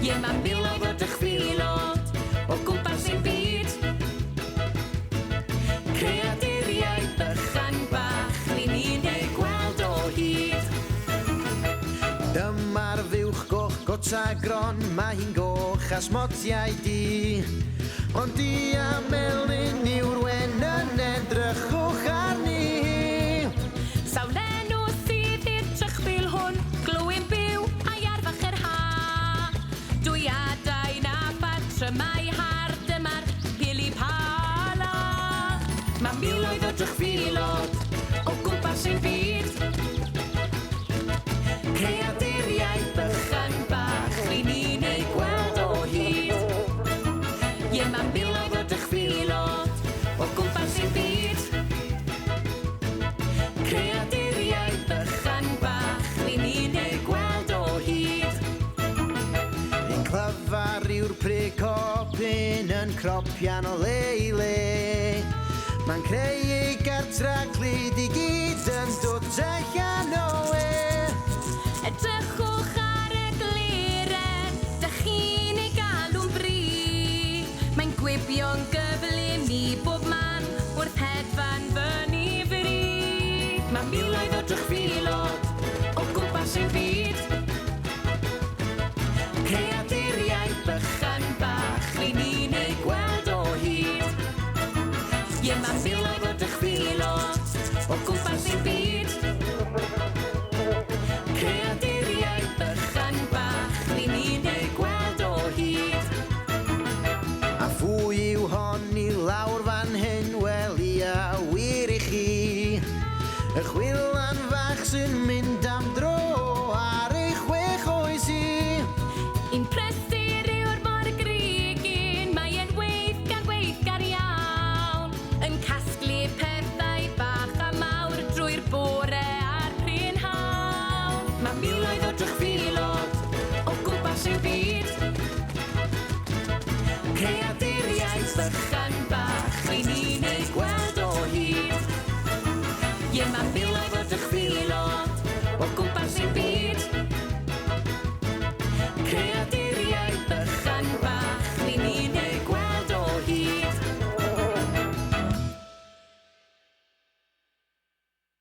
Ie, mae miloedd o dychfilod o gwmpas ein byd. Creaduriaid bychan bach, ni'n un ei gweld o hyd. Dyma'r fuwch goch gotagron, mae hi'n goch a smotiau di. Ond di a melyn yw'r wen yn edrychwch arni. Sawl enw sydd i'r trychfil hwn, glwyn byw a'i arfach yr ha. Dwyadau na patrymau har, dyma'r pili pala. Mae miloedd o drychfilod o gwmpas ein byd. Creaduriaid bychan bach, ni'n un ei gweld o hyd. Ie, mae miloedd o dychfilod o gwmpas ein byd. Creaduriaid bychan bach, ni'n un ei gweld o hyd. Ein clyfar yw'r prig copyn yn cropian o le i le. Mae'n creu ei gartra glid i gyd yn dod allan o e. Edrychwch ar y gleren, dych chi'n ei galw'n bri. Mae'n gwibio'n gyflym i bob man, wrth hedfan fyny fri. Mae miloedd o drychfilod o gwmpas ein byd. Creaduriaid bychan bach, ni'n un ei gweld o hyd. Ie, mae miloedd o dychfilod o gwmpas ein byd.